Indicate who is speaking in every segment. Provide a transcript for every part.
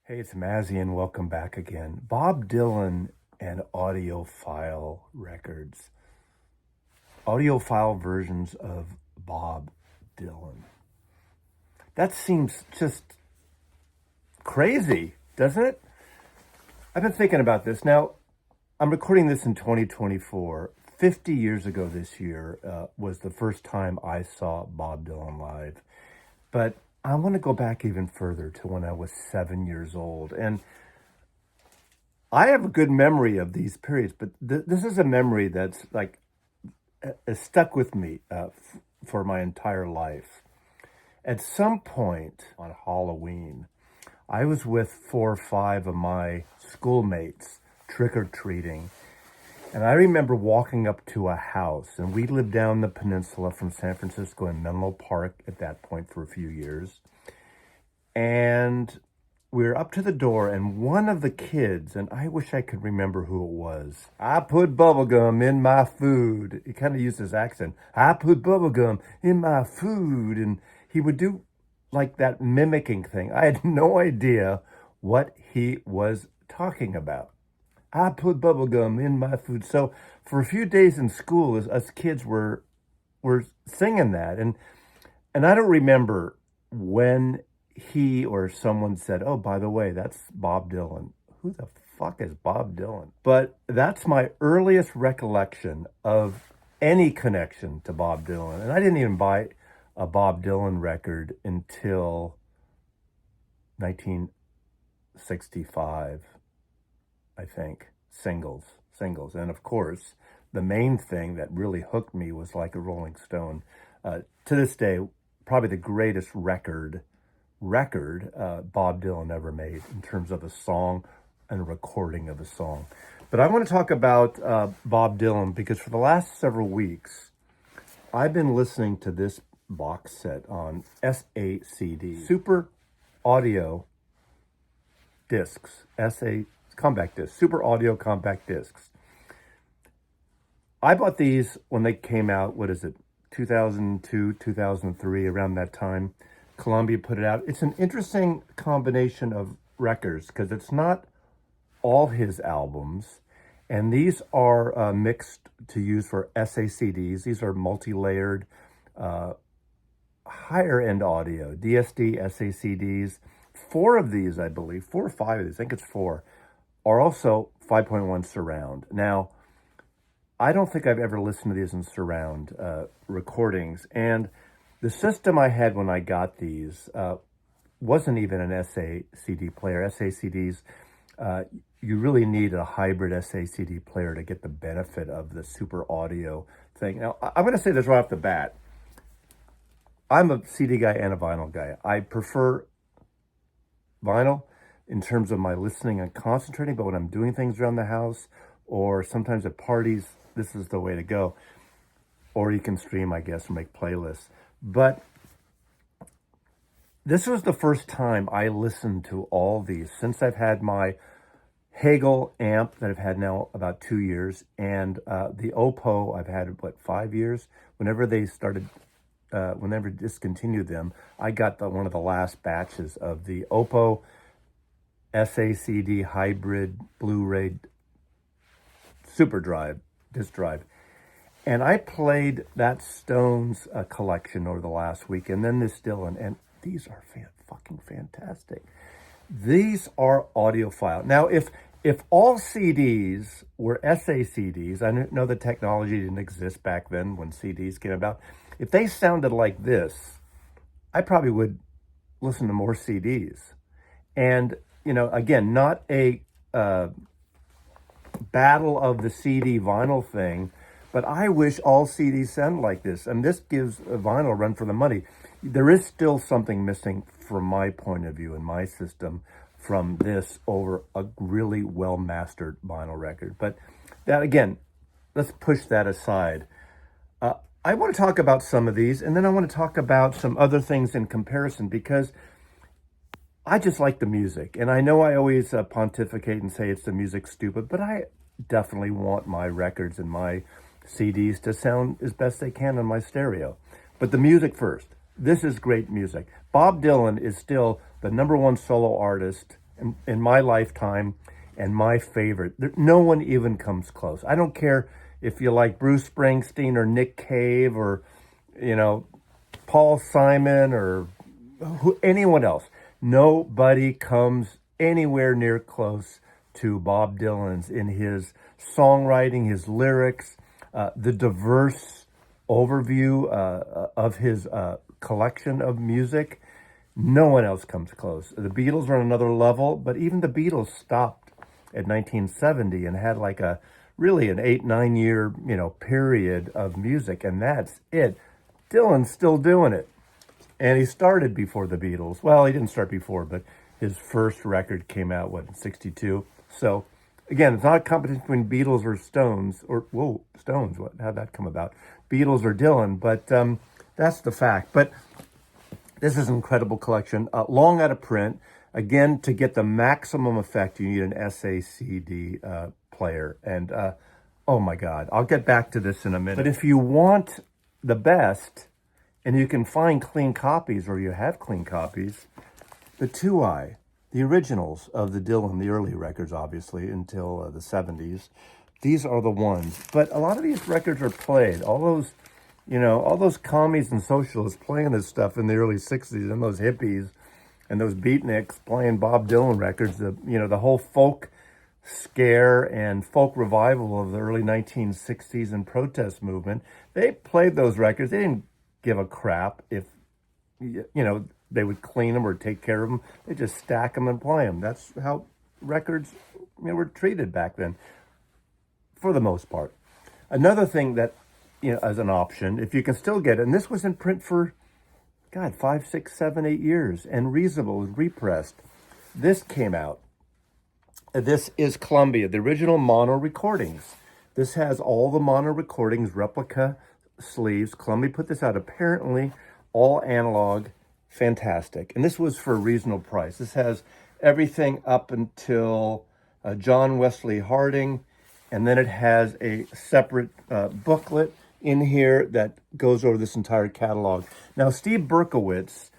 Speaker 1: Hey, it's Mazzy, and welcome back again. Bob Dylan and Audiophile records. Audiophile versions of Bob Dylan. That seems just crazy, doesn't it? I've been thinking about this. Now, I'm recording this in 2024. 50 years ago this year was the first time I saw Bob Dylan live. But I want to go back even further to when I was 7 years old. And I have a good memory of these periods, but this is a memory that's like stuck with me for my entire life. At some point on Halloween, I was with 4 or 5 of my schoolmates trick-or-treating. And I remember walking up to a house, and we lived down the peninsula from San Francisco in Menlo Park at that point for a few years. And we were up to the door, and one of the kids, and I wish I could remember who it was. I put bubblegum in my food. He kind of used his accent. I put bubblegum in my food. And he would do like that mimicking thing. I had no idea what he was talking about. I put bubblegum in my food. So for a few days in school, us kids were singing that. And I don't remember when he or someone said, oh, by the way, that's Bob Dylan. Who the fuck is Bob Dylan? But that's my earliest recollection of any connection to Bob Dylan. And I didn't even buy a Bob Dylan record until 1965. I think, singles. And of course, the main thing that really hooked me was Like a Rolling Stone. To this day, probably the greatest record Bob Dylan ever made in terms of a song and a recording of a song. But I want to talk about Bob Dylan because for the last several weeks, I've been listening to this box set on Sacd, Super Audio Discs, compact discs, Super Audio compact discs. I bought these when they came out, 2002, 2003, around that time. Columbia put it out. It's an interesting combination of records because it's not all his albums. And these are mixed to use for SACDs. These are multi-layered, higher-end audio, DSD, SACDs. 4 of these, I believe, 4 or 5 of these, I think it's 4, are also 5.1 surround. Now, I don't think I've ever listened to these in surround recordings. And the system I had when I got these wasn't even an SACD player. SACDs, you really need a hybrid SACD player to get the benefit of the super audio thing. Now, I'm going to say this right off the bat. I'm a CD guy and a vinyl guy. I prefer vinyl in terms of my listening and concentrating, but when I'm doing things around the house or sometimes at parties, this is the way to go. Or you can stream, I guess, and make playlists. But this was the first time I listened to all these since I've had my Hagel amp that I've had now about 2 years, and the Oppo I've had, 5 years? Whenever they discontinued them, I got one of the last batches of the Oppo SACD hybrid Blu-ray super drive, disc drive. And I played that Stones collection over the last week, and then this Dylan, and these are fucking fantastic. These are audiophile. Now, if all CDs were SACDs, I know the technology didn't exist back then when CDs came about. If they sounded like this, I probably would listen to more CDs. And, again, not a battle of the CD vinyl thing, but I wish all CDs sound like this. And this gives a vinyl a run for the money. There is still something missing from my point of view in my system from this over a really well-mastered vinyl record. But that, again, let's push that aside. I want to talk about some of these, and then I want to talk about some other things in comparison because I just like the music. And I know I always pontificate and say it's the music stupid, but I definitely want my records and my CDs to sound as best they can on my stereo. But the music first. This is great music. Bob Dylan is still the #1 solo artist in my lifetime and my favorite. No one even comes close. I don't care if you like Bruce Springsteen or Nick Cave or, you know, Paul Simon or anyone else. Nobody comes anywhere near close to Bob Dylan's in his songwriting, his lyrics, the diverse overview of his collection of music. No one else comes close. The Beatles are on another level, but even the Beatles stopped at 1970 and had like a really an 8-9 year, period of music, and that's it. Dylan's still doing it. And he started before the Beatles. Well, he didn't start before, but his first record came out, in 62? So, again, it's not a competition between Beatles or Stones, Stones, how'd that come about? Beatles or Dylan, but that's the fact. But this is an incredible collection, long out of print. Again, to get the maximum effect, you need an SACD player. And, oh my God, I'll get back to this in a minute. But if you want the best, and you can find clean copies, or you have clean copies, the 2i, the originals of the Dylan, the early records, obviously, until the 70s, these are the ones. But a lot of these records are played. All those commies and socialists playing this stuff in the early 60s, and those hippies and those beatniks playing Bob Dylan records, the whole folk scare and folk revival of the early 1960s and protest movement, they played those records. They didn't give a crap if, they would clean them or take care of them. They just stack them and play them. That's how records were treated back then, for the most part. Another thing that, as an option, if you can still get it, and this was in print for, 5, 6, 7, 8 years, and reasonable, and repressed. This came out. This is Columbia, the original mono recordings. This has all the mono recordings, replica sleeves. Columbia put this out, apparently all analog, fantastic. And this was for a reasonable price. This has everything up until John Wesley Harding, and then it has a separate booklet in here that goes over this entire catalog. Now, Steve Berkowitz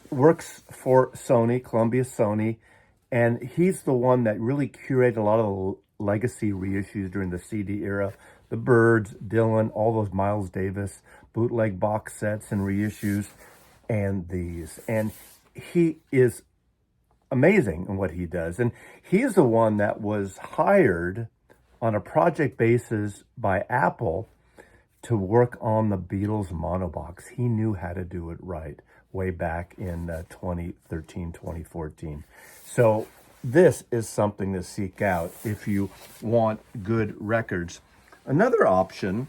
Speaker 1: works for Sony, Columbia Sony, and he's the one that really curated a lot of the legacy reissues during the CD era. The Byrds, Dylan, all those Miles Davis bootleg box sets and reissues, and these. And he is amazing in what he does. And he's the one that was hired on a project basis by Apple to work on the Beatles monobox. He knew how to do it right way back in 2013, 2014. So this is something to seek out if you want good records. Another option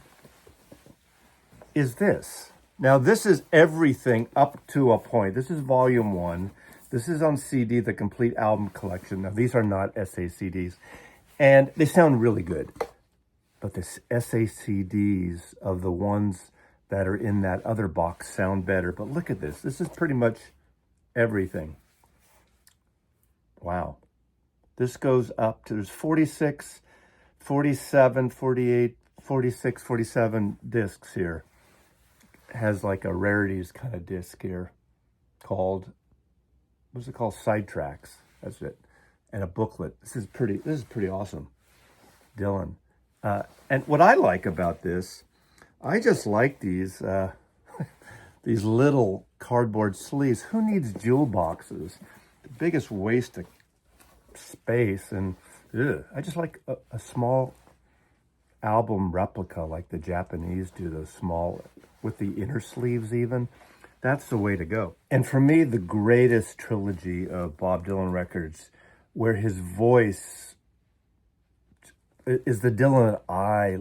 Speaker 1: is this. Now, this is everything up to a point. This is volume 1. This is on CD, the complete album collection. Now, these are not SACDs, and they sound really good. But the SACDs of the ones that are in that other box sound better. But look at this. This is pretty much everything. Wow. This goes up to, there's 46, 47, 48, 46, 47 discs here. Has like a rarities kind of disc here called, what's it called? Sidetracks. That's it. And a booklet. This is pretty awesome. Dylan. And what I like about this, I just like these these little cardboard sleeves. Who needs jewel boxes? The biggest waste of space. And I just like a small album replica like the Japanese do, those small, with the inner sleeves even. That's the way to go. And for me, the greatest trilogy of Bob Dylan records, where his voice is the Dylan I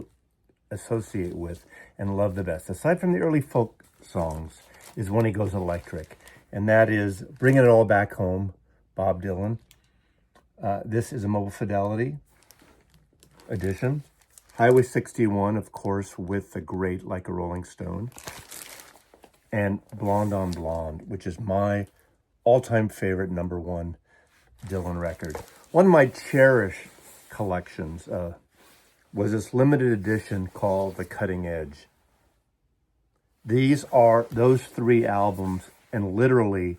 Speaker 1: associate with and love the best, aside from the early folk songs, is when he goes electric. And that is Bringing It All Back Home, Bob Dylan. This is a Mobile Fidelity edition. Highway 61, of course, with the great Like a Rolling Stone. And Blonde on Blonde, which is my all-time favorite #1 Dylan record. One of my cherished collections was this limited edition called The Cutting Edge. These are those 3 albums, and literally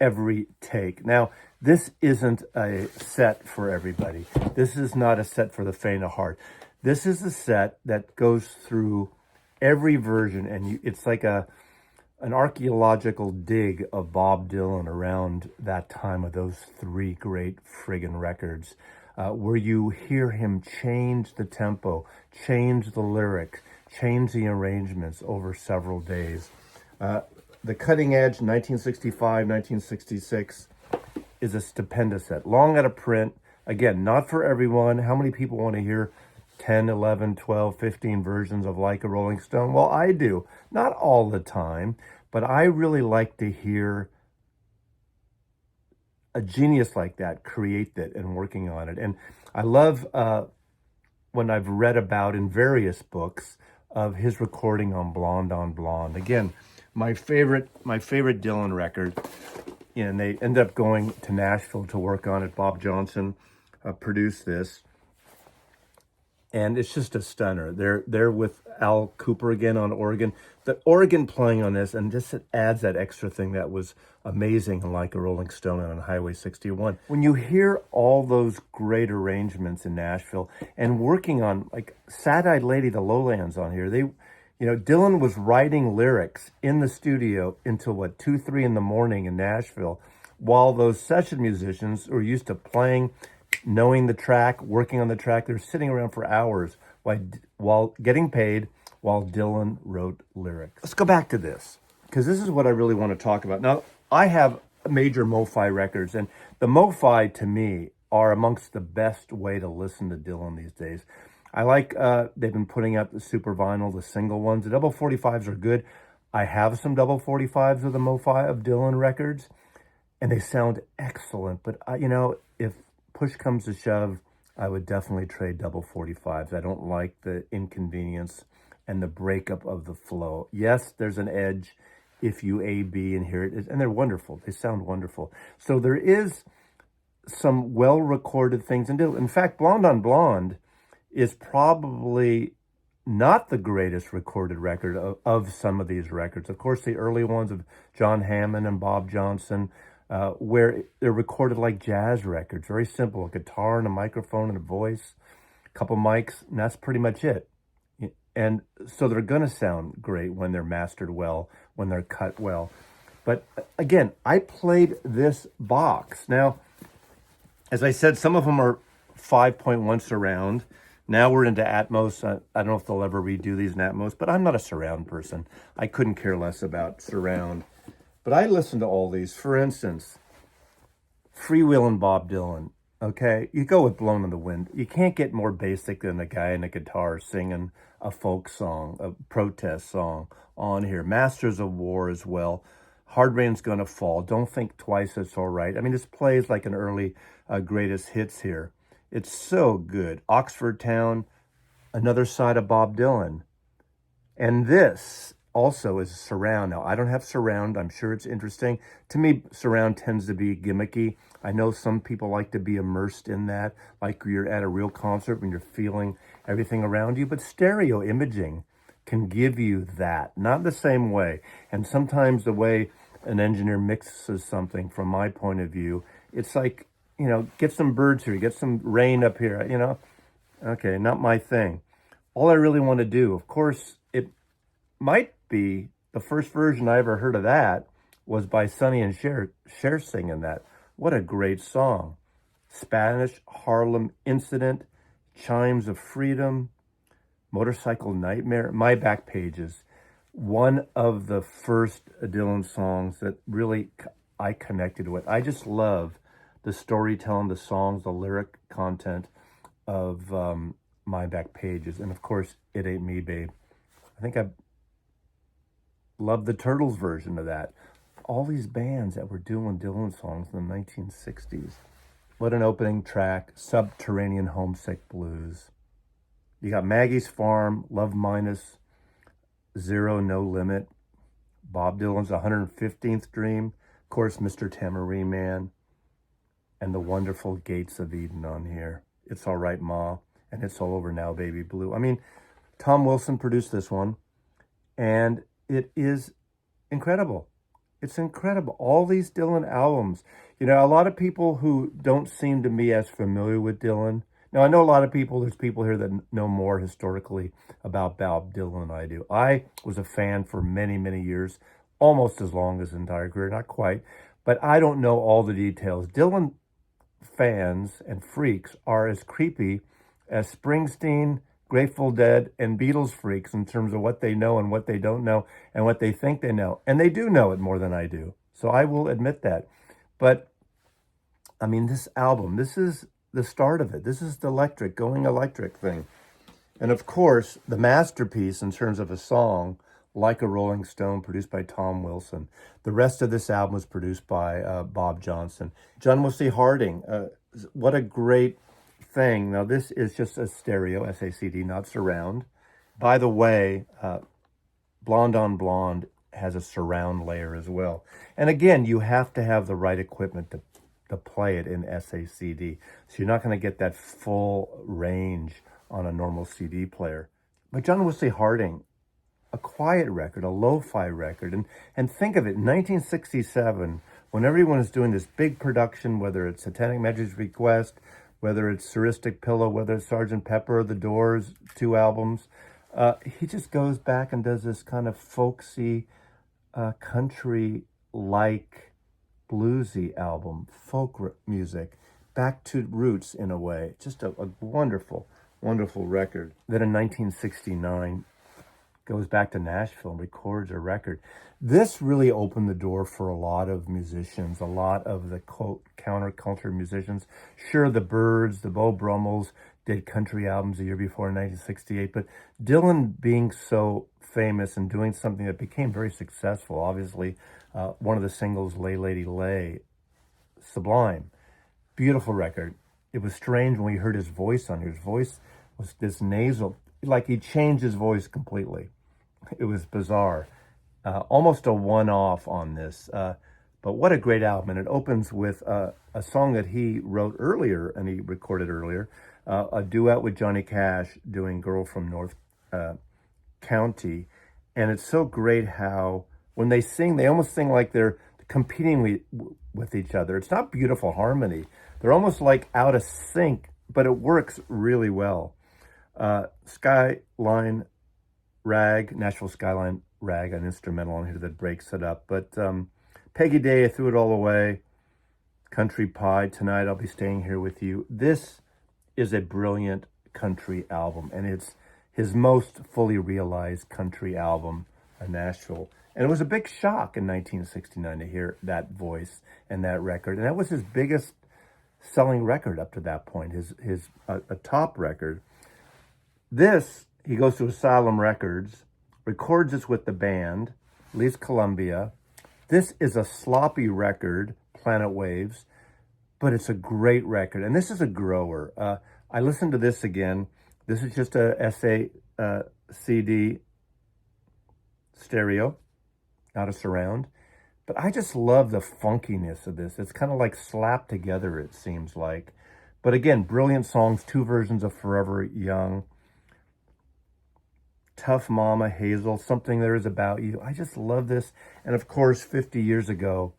Speaker 1: every take. Now, This isn't a set for everybody. This is not a set for the faint of heart. This is a set that goes through every version, and it's like an archaeological dig of Bob Dylan around that time of those three great friggin' records, where you hear him change the tempo, change the lyrics, change the arrangements over several days. The Cutting Edge, 1965, 1966, is a stupendous set. Long out of print. Again, not for everyone. How many people want to hear 10, 11, 12, 15 versions of Like a Rolling Stone? Well, I do. Not all the time, but I really like to hear a genius like that create that and working on it. And I love when I've read about in various books of his recording on Blonde on Blonde. Again, my favorite Dylan record. And they end up going to Nashville to work on it. Bob Johnson produced this. And it's just a stunner. They're with Al Cooper again on organ. The organ playing on this, and just it adds that extra thing that was amazing, like a Rolling Stone on Highway 61. When you hear all those great arrangements in Nashville and working on, like, Sad-Eyed Lady, the Lowlands on here, Dylan was writing lyrics in the studio until 2, 3 in the morning in Nashville, while those session musicians who are used to playing, knowing the track, working on the track, they're sitting around for hours while getting paid while Dylan wrote lyrics. Let's go back to this, because this is what I really want to talk about. Now, I have major MoFi records, and the MoFi, to me, are amongst the best way to listen to Dylan these days. I like, they've been putting out the super vinyl, the single ones. The double 45s are good. I have some double 45s of the MoFi of Dylan records, and they sound excellent. But, if push comes to shove, I would definitely trade double 45s. I don't like the inconvenience and the breakup of the flow. Yes, there's an edge if you A, B, and hear it. And they're wonderful. They sound wonderful. So there is some well-recorded things. And in fact, Blonde on Blonde is probably not the greatest recorded record of some of these records. Of course, the early ones of John Hammond and Bob Johnson, where they're recorded like jazz records. Very simple, a guitar and a microphone and a voice, a couple mics, and that's pretty much it. And so they're going to sound great when they're mastered well, when they're cut well. But again, I played this box. Now, as I said, some of them are 5.1 surround. Now we're into Atmos. I don't know if they'll ever redo these in Atmos, but I'm not a surround person. I couldn't care less about surround. But I listen to all these. For instance, Freewheelin' Bob Dylan. Okay, you go with Blown in the Wind. You can't get more basic than a guy in a guitar singing a folk song, a protest song on here. Masters of War as well. Hard Rain's Gonna Fall. Don't Think Twice, It's All Right. I mean, this plays like an early greatest hits here. It's so good. Oxford Town, another side of Bob Dylan. And this also is surround. Now, I don't have surround. I'm sure it's interesting. To me, surround tends to be gimmicky. I know some people like to be immersed in that, like you're at a real concert when you're feeling everything around you. But stereo imaging can give you that, not the same way. And sometimes the way an engineer mixes something, from my point of view, it's like, get some birds here, get some rain up here, Okay, not my thing. All I really want to do, of course, it might be the first version I ever heard of that was by Sonny and Cher singing that. What a great song. Spanish Harlem Incident, Chimes of Freedom, Motorcycle Nightmare, My Back Pages. One of the first Dylan songs that really I connected with. I just love the storytelling, the songs, the lyric content of My Back Pages. And of course, It Ain't Me, Babe. I think I love the Turtles version of that. All these bands that were doing Dylan songs in the 1960s. What an opening track, Subterranean Homesick Blues. You got Maggie's Farm, Love Minus, Zero, No Limit, Bob Dylan's 115th Dream, of course, Mr. Tambourine Man, and the wonderful Gates of Eden on here. It's All Right, Ma, and It's All Over Now, Baby Blue. I mean, Tom Wilson produced this one, and it is incredible. It's incredible. All these Dylan albums, You know, a lot of people who don't seem to me as familiar with Dylan. Now, I know a lot of people, there's people here that know more historically about Bob Dylan than I do. I was a fan for many, many years, almost as long as his entire career, not quite, but I don't know all the details. Dylan fans and freaks are as creepy as Springsteen, Grateful Dead, and Beatles freaks in terms of what they know and what they don't know and what they think they know. And they do know it more than I do. So I will admit that. But I mean, this album, this is the start of it. This is the going electric thing. And of course, the masterpiece in terms of a song, Like a Rolling Stone, produced by Tom Wilson. The rest of this album was produced by Bob Johnson. John Wesley Harding, what a great thing. Now, this is just a stereo, SACD, not surround. By the way, Blonde on Blonde has a surround layer as well. And again, you have to have the right equipment to play it in SACD. So you're not going to get that full range on a normal CD player. But John Wesley Harding, a quiet record, a lo-fi record. And think of it, in 1967, when everyone is doing this big production, whether it's Satanic Majesty's Request, whether it's Surristic Pillow, whether it's Sgt. Pepper, The Doors, 2 albums, he just goes back and does this kind of folksy, country-like, bluesy album, folk music, back to roots in a way. Just a wonderful, wonderful record. Then in 1969, goes back to Nashville and records a record. This really opened the door for a lot of musicians, a lot of the quote counterculture musicians. Sure, the Byrds, the Beau Brummels did country albums the year before in 1968, but Dylan being so famous and doing something that became very successful, obviously, one of the singles, Lay Lady Lay, sublime, beautiful record. It was strange when we heard his voice on here. His voice was this nasal, like he changed his voice completely. It was bizarre. Almost a one-off on this. But what a great album. And it opens with a song that he wrote earlier and he recorded earlier, a duet with Johnny Cash doing Girl from North County. And it's so great how when they sing, they almost sing like they're competing with each other. It's not beautiful harmony. They're almost like out of sync, but it works really well. Skyline Rag, Nashville Skyline Rag, an instrumental on here that breaks it up. But Peggy Day, I Threw It All Away, Country Pie, Tonight I'll Be Staying Here With You. This is a brilliant country album, and it's his most fully realized country album, Nashville. And it was a big shock in 1969 to hear that voice and that record. And that was his biggest selling record up to that point, his a top record. This, he goes to Asylum Records, records this with the band, leaves Columbia. This is a sloppy record, Planet Waves, but it's a great record. And this is a grower. I listened to this again. This is just a SACD stereo, not a surround. But I just love the funkiness of this. It's kind of like slapped together, it seems like. But again, brilliant songs, 2 versions of Forever Young. Tough Mama, Hazel, Something There Is About You. I just love this. And of course, 50 years ago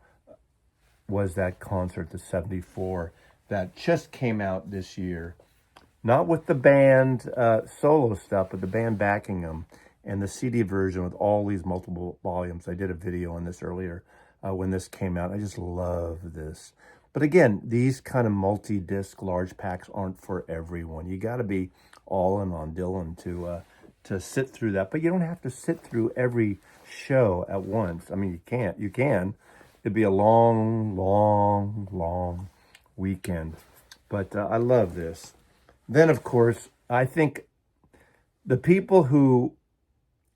Speaker 1: was that concert, the 74, that just came out this year. Not with the band solo stuff, but the band backing them. And the CD version with all these multiple volumes. I did a video on this earlier when this came out. I just love this. But again, these kind of multi-disc large packs aren't for everyone. You got to be all in on Dylan to sit through that. But you don't have to sit through every show at once. I mean, you can't. You can. It'd be a long, long, long weekend. But I love this. Then, of course, I think the people who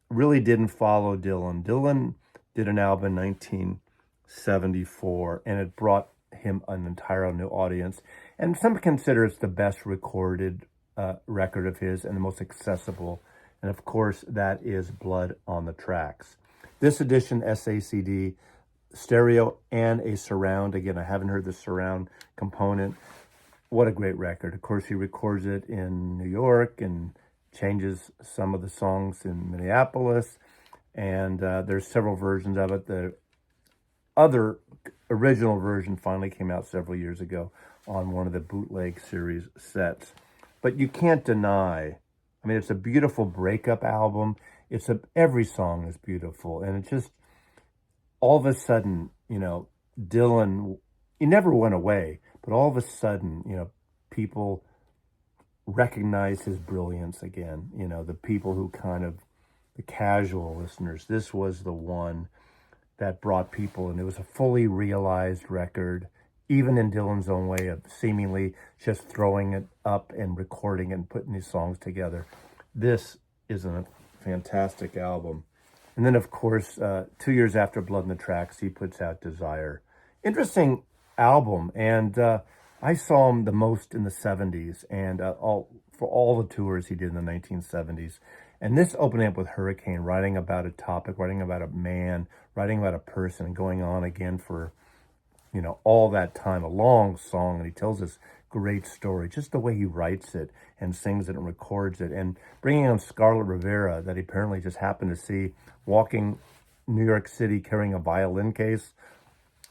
Speaker 1: really didn't follow Dylan did an album in 1974, and it brought him an entirely new audience. And some consider it's the best recorded record of his and the most accessible. And of course, that is Blood on the Tracks. This edition, SACD, stereo and a surround. Again, I haven't heard the surround component. What a great record. Of course, he records it in New York and changes some of the songs in Minneapolis. And there's several versions of it. The other original version finally came out several years ago on one of the bootleg series sets. But you can't deny, I mean, it's a beautiful breakup album. Every song is beautiful. And it just, all of a sudden, Dylan, he never went away, but all of a sudden, people recognize his brilliance again. The people who the casual listeners, this was the one that brought people, and it was a fully realized record, even in Dylan's own way of seemingly just throwing it up and recording it and putting these songs together. This is a fantastic album. And then, of course, 2 years after Blood in the Tracks, he puts out Desire. Interesting album, and I saw him the most in the 70s, and for all the tours he did in the 1970s. And this opening up with Hurricane, writing about a topic, writing about a man, writing about a person, and going on again for, all that time, a long song, and he tells this great story, just the way he writes it and sings it and records it, and bringing on Scarlett Rivera, that he apparently just happened to see walking New York City carrying a violin case,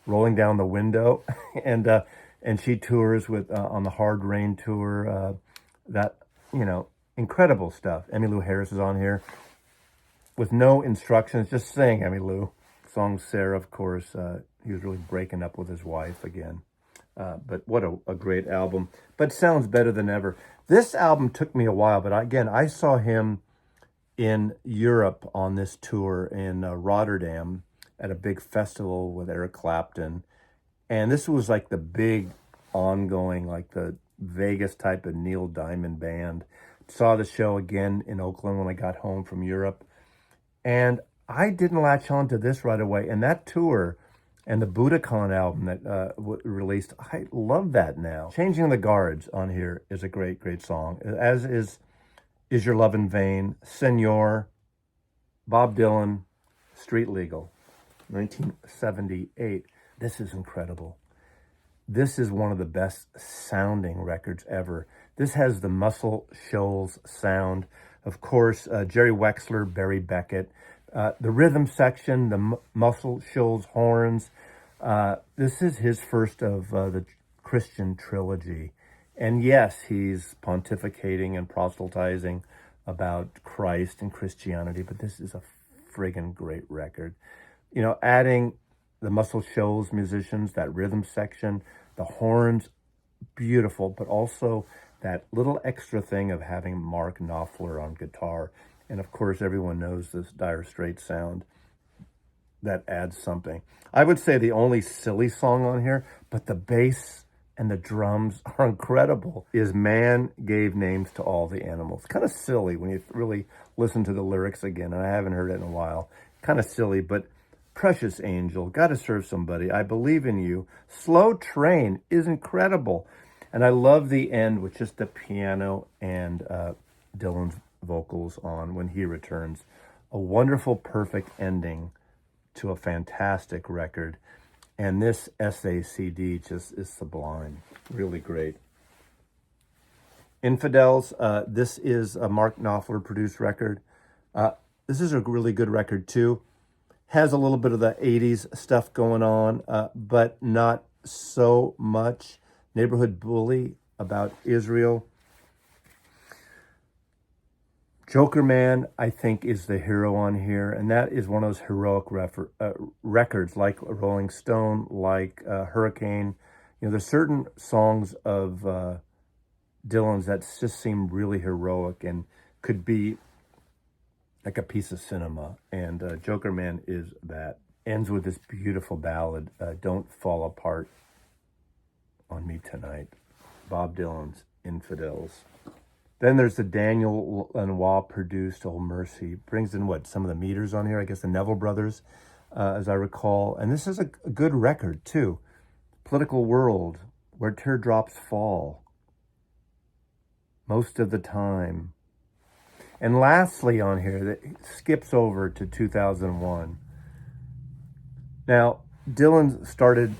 Speaker 1: rolling down the window, and she tours with on the Hard Rain tour. Incredible stuff. Emmylou Harris is on here with no instructions, just sing, Emmylou. Song Sarah, of course. He was really breaking up with his wife again. But what a great album. But sounds better than ever. This album took me a while, but I saw him in Europe on this tour in Rotterdam at a big festival with Eric Clapton. And this was like the big ongoing, like the Vegas type of Neil Diamond band. Saw the show again in Oakland when I got home from Europe. And I didn't latch on to this right away. And that tour and the Budokan album that released, I love that now. Changing the Guards on here is a great, great song. As is Your Love in Vain, Senor, Bob Dylan, Street Legal, 1978. This is incredible. This is one of the best sounding records ever. This has the Muscle Shoals sound. Of course, Jerry Wexler, Barry Beckett. The rhythm section, the Muscle Shoals horns. This is his first of the Christian trilogy. And yes, he's pontificating and proselytizing about Christ and Christianity, but this is a friggin' great record. Adding the Muscle Shoals musicians, that rhythm section, the horns, beautiful, but also that little extra thing of having Mark Knopfler on guitar. And of course, everyone knows this Dire Straits sound. That adds something. I would say the only silly song on here, but the bass and the drums are incredible, is Man Gave Names to All the Animals. Kind of silly when you really listen to the lyrics again, and I haven't heard it in a while. Kind of silly, but Precious Angel, Gotta Serve Somebody, I Believe in You, Slow Train is incredible. And I love the end with just the piano and Dylan's vocals on When He Returns. A wonderful, perfect ending to a fantastic record. And this SACD just is sublime. Really great. Infidels, this is a Mark Knopfler produced record. This is a really good record too. Has a little bit of the 80s stuff going on, but not so much. Neighborhood Bully about Israel. Joker Man, I think, is the hero on here, and that is one of those heroic records, like Rolling Stone, like Hurricane. There's certain songs of Dylan's that just seem really heroic and could be like a piece of cinema, and Joker Man is that. Ends with this beautiful ballad, Don't Fall Apart on Me Tonight, Bob Dylan's Infidels. Then there's the Daniel Lanois produced Old Mercy. Brings in some of the meters on here, I guess the Neville Brothers, as I recall. And this is a good record too. Political World, Where Teardrops Fall, Most of the Time. And lastly on here, that skips over to 2001. Now, Dylan started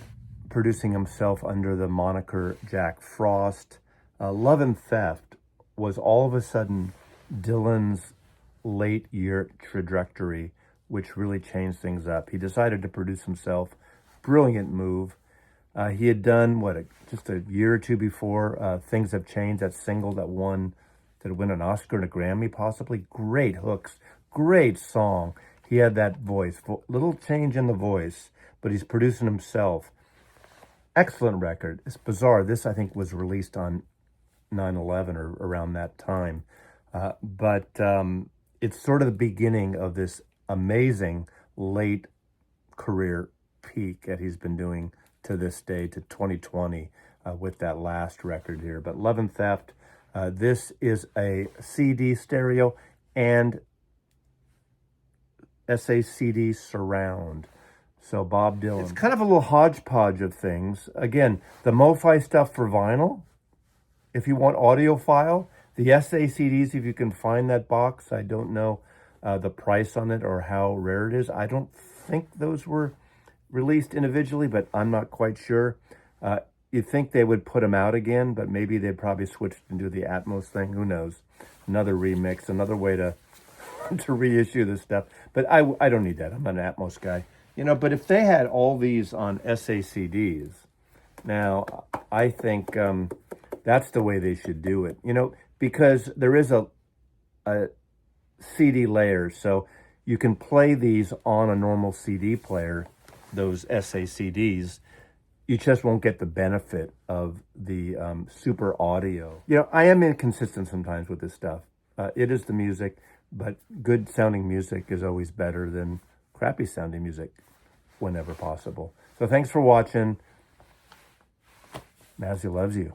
Speaker 1: producing himself under the moniker Jack Frost. Love and Theft was all of a sudden Dylan's late year trajectory, which really changed things up. He decided to produce himself brilliant move. He had done, just a year or two before, Things Have Changed, that single that won an Oscar and a Grammy, possibly. Great hooks, great song. He had that voice, little change in the voice, but he's producing himself. Excellent record. It's bizarre. This, I think, was released on 9/11 or around that time. But it's sort of the beginning of this amazing late career peak that he's been doing to this day, to 2020, with that last record here. But Love and Theft, this is a CD stereo and Sacd surround. So Bob Dylan. It's kind of a little hodgepodge of things. Again, the MoFi stuff for vinyl, if you want audiophile. The Sacds, if you can find that box. I don't know the price on it or how rare it is. I don't think those were released individually, but I'm not quite sure. You'd think they would put them out again, but maybe they'd probably switch and do the Atmos thing. Who knows? Another remix, another way to to reissue this stuff. But I don't need that. I'm an Atmos guy. But if they had all these on Sacds, now I think that's the way they should do it. Because there is a CD layer, so you can play these on a normal CD player, those Sacds. You just won't get the benefit of the super audio. I am inconsistent sometimes with this stuff. It is the music, but good sounding music is always better than crappy sounding music whenever possible. So thanks for watching. Mazzy loves you.